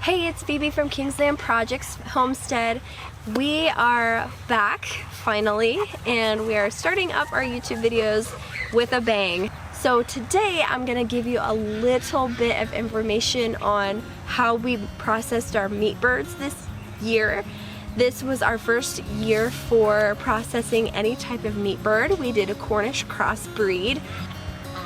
Hey, it's Phoebe from KingsLand Projects Homestead. We are back finally, and we are starting up our YouTube videos with a bang. So today I'm gonna give you a little bit of information on how we processed our meat birds this year. This was our first year for processing any type of meat bird. We did a Cornish crossbreed.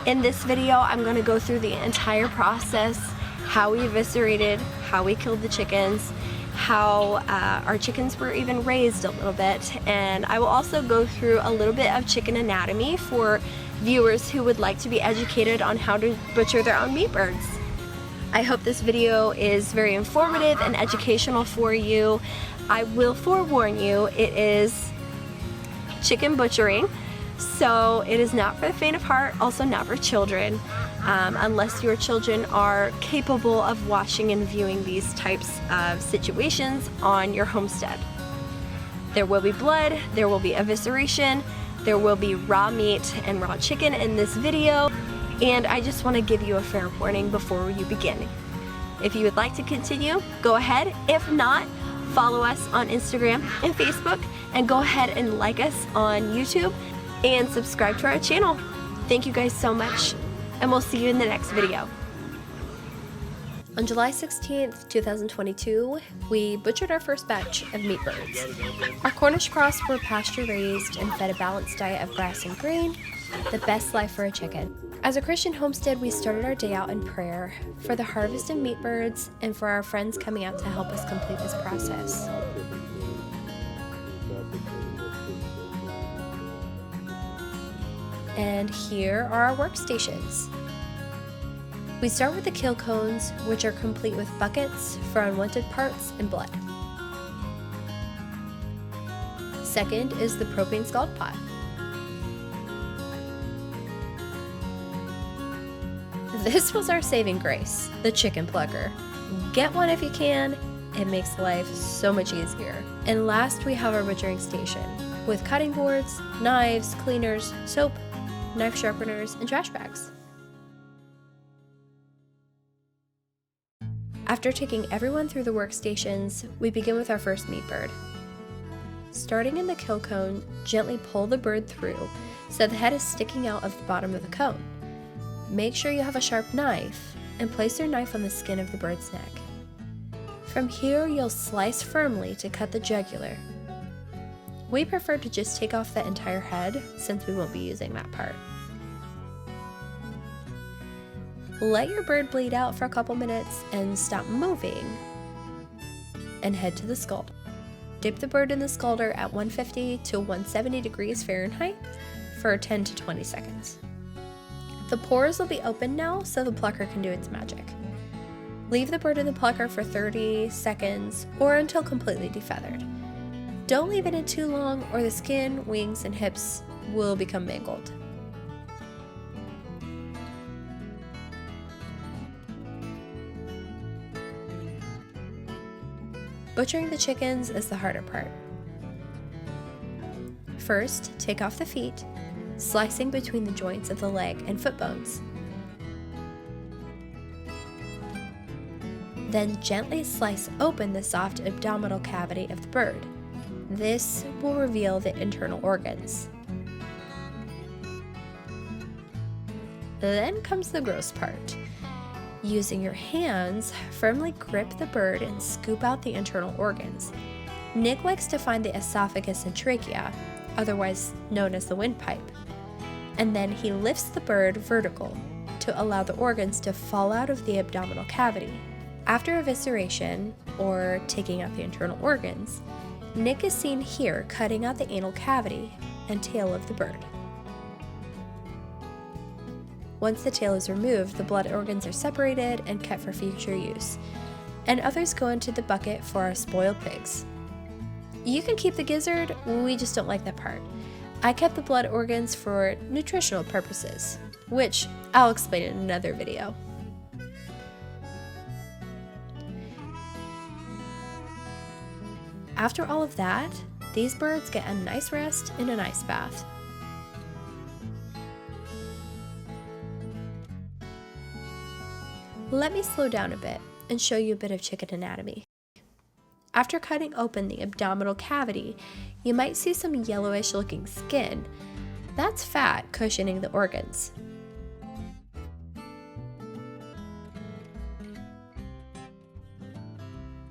In this video, I'm gonna go through the entire process, how we eviscerated, how we killed the chickens, how our chickens were even raised a little bit, and I will also go through a little bit of chicken anatomy for viewers who would like to be educated on how to butcher their own meat birds. I hope this video is very informative and educational for you. I will forewarn you, it is chicken butchering, so it is not for the faint of heart, also not for children, unless your children are capable of watching and viewing these types of situations on your homestead. There will be blood, there will be evisceration, there will be raw meat and raw chicken in this video, and I just want to give you a fair warning before you begin. If you would like to continue, go ahead. If not, follow us on Instagram and Facebook, and go ahead and like us on YouTube and subscribe to our channel. Thank you guys so much, and we'll see you in the next video. On July 16th, 2022, we butchered our first batch of meat birds. Our Cornish cross were pasture raised and fed a balanced diet of grass and grain, the best life for a chicken. As a Christian homestead, we started our day out in prayer for the harvest of meat birds and for our friends coming out to help us complete this process. And here are our workstations. We start with the kill cones, which are complete with buckets for unwanted parts and blood. Second is the propane scald pot. This was our saving grace, the chicken plucker. Get one if you can, it makes life so much easier. And last, we have our butchering station with cutting boards, knives, cleaners, soap, knife sharpeners, and trash bags. After taking everyone through the workstations, we begin with our first meat bird. Starting in the kill cone, gently pull the bird through so the head is sticking out of the bottom of the cone. Make sure you have a sharp knife and place your knife on the skin of the bird's neck. From here, you'll slice firmly to cut the jugular. We prefer to just take off the entire head since we won't be using that part. Let your bird bleed out for a couple minutes and stop moving, and head to the scald. Dip the bird in the scalder at 150 to 170 degrees Fahrenheit for 10 to 20 seconds. The pores will be open now so the plucker can do its magic. Leave the bird in the plucker for 30 seconds or until completely defeathered. Don't leave it in too long or the skin, wings, and hips will become mangled. Butchering the chickens is the harder part. First, take off the feet, slicing between the joints of the leg and foot bones. Then gently slice open the soft abdominal cavity of the bird. This will reveal the internal organs. Then comes the gross part. Using your hands, firmly grip the bird and scoop out the internal organs. Nick likes to find the esophagus and trachea, otherwise known as the windpipe, and then he lifts the bird vertical to allow the organs to fall out of the abdominal cavity. After evisceration, or taking out the internal organs, Nick is seen here cutting out the anal cavity and tail of the bird. Once the tail is removed, the blood organs are separated and kept for future use, and others go into the bucket for our spoiled pigs. You can keep the gizzard, we just don't like that part. I kept the blood organs for nutritional purposes, which I'll explain in another video. After all of that, these birds get a nice rest in an ice bath. Let me slow down a bit. and show you a bit of chicken anatomy. After cutting open the abdominal cavity, you might see some yellowish looking skin. That's fat cushioning the organs.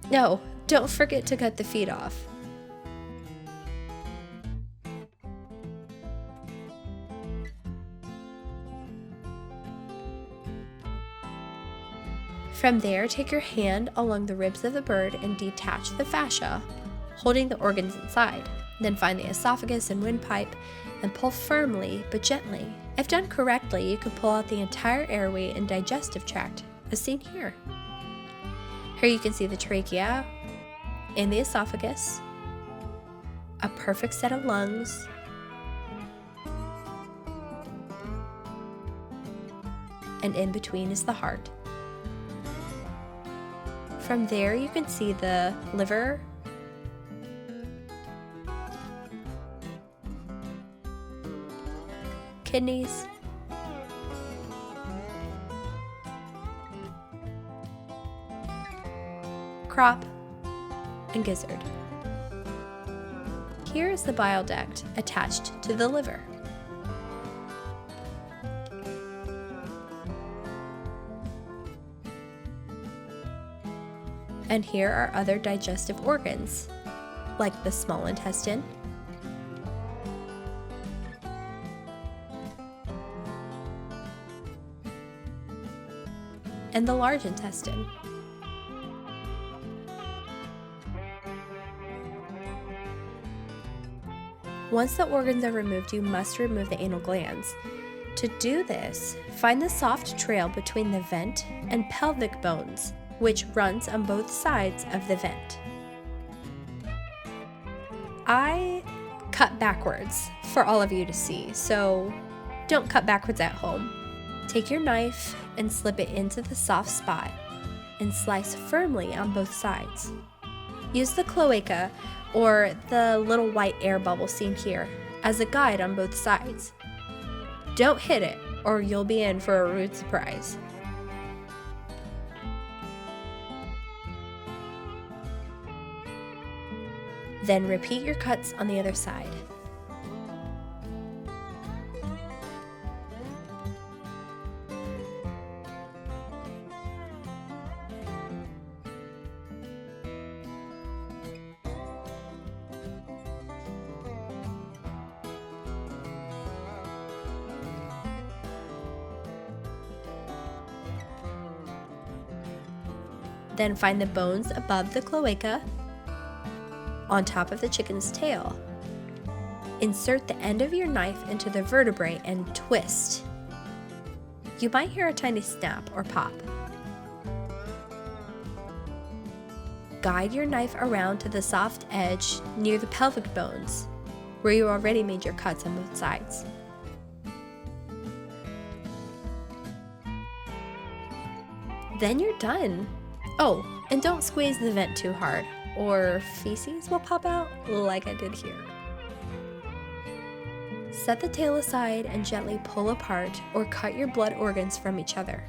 No, don't forget to cut the feet off. From there, take your hand along the ribs of the bird and detach the fascia, holding the organs inside. Then find the esophagus and windpipe and pull firmly but gently. If done correctly, you can pull out the entire airway and digestive tract, as seen here. Here you can see the trachea and the esophagus, a perfect set of lungs, and in between is the heart. From there, you can see the liver, kidneys, crop, and gizzard. Here is the bile duct attached to the liver. And here are other digestive organs, like the small intestine, and the large intestine. Once the organs are removed, you must remove the anal glands. To do this, find the soft trail between the vent and pelvic bones, which runs on both sides of the vent. I cut backwards for all of you to see, so don't cut backwards at home. Take your knife and slip it into the soft spot and slice firmly on both sides. Use the cloaca, or the little white air bubble seen here, as a guide on both sides. Don't hit it, or you'll be in for a rude surprise. Then repeat your cuts on the other side. Then find the bones above the cloaca, on top of the chicken's tail. Insert the end of your knife into the vertebrae and twist. You might hear a tiny snap or pop. Guide your knife around to the soft edge near the pelvic bones, where you already made your cuts on both sides. Then you're done. Oh, and don't squeeze the vent too hard, or feces will pop out like I did here. Set the tail aside and gently pull apart or cut your blood organs from each other.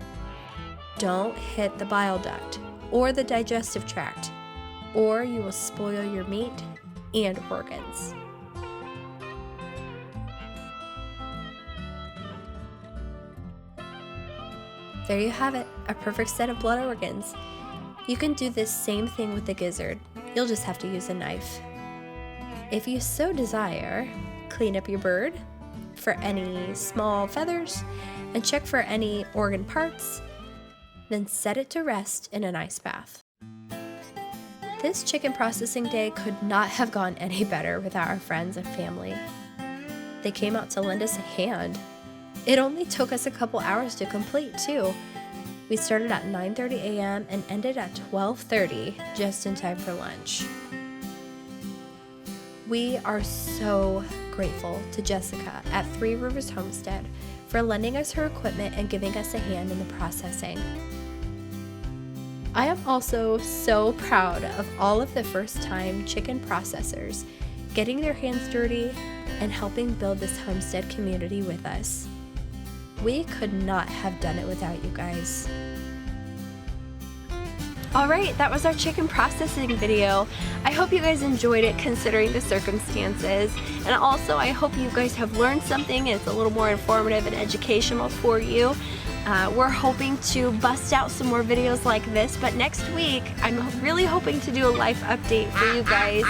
Don't hit the bile duct or the digestive tract, or you will spoil your meat and organs. There you have it, a perfect set of blood organs. You can do this same thing with the gizzard. You'll just have to use a knife. If you so desire, clean up your bird for any small feathers and check for any organ parts, then set it to rest in an ice bath. This chicken processing day could not have gone any better without our friends and family. They came out to lend us a hand. It only took us a couple hours to complete, too. We started at 9:30 a.m. and ended at 12:30, just in time for lunch. We are so grateful to Jessica at Three Rivers Homestead for lending us her equipment and giving us a hand in the processing. I am also so proud of all of the first-time chicken processors getting their hands dirty and helping build this homestead community with us. We could not have done it without you guys. Alright, that was our chicken processing video. I hope you guys enjoyed it considering the circumstances. And also I hope you guys have learned something and it's a little more informative and educational for you. We're hoping to bust out some more videos like this, but next week I'm really hoping to do a life update for you guys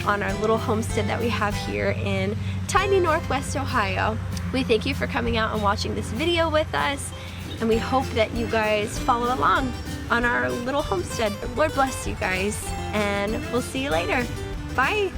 on our little homestead that we have here in tiny Northwest Ohio. We thank you for coming out and watching this video with us, and we hope that you guys follow along on our little homestead. Lord bless you guys, and we'll see you later. Bye!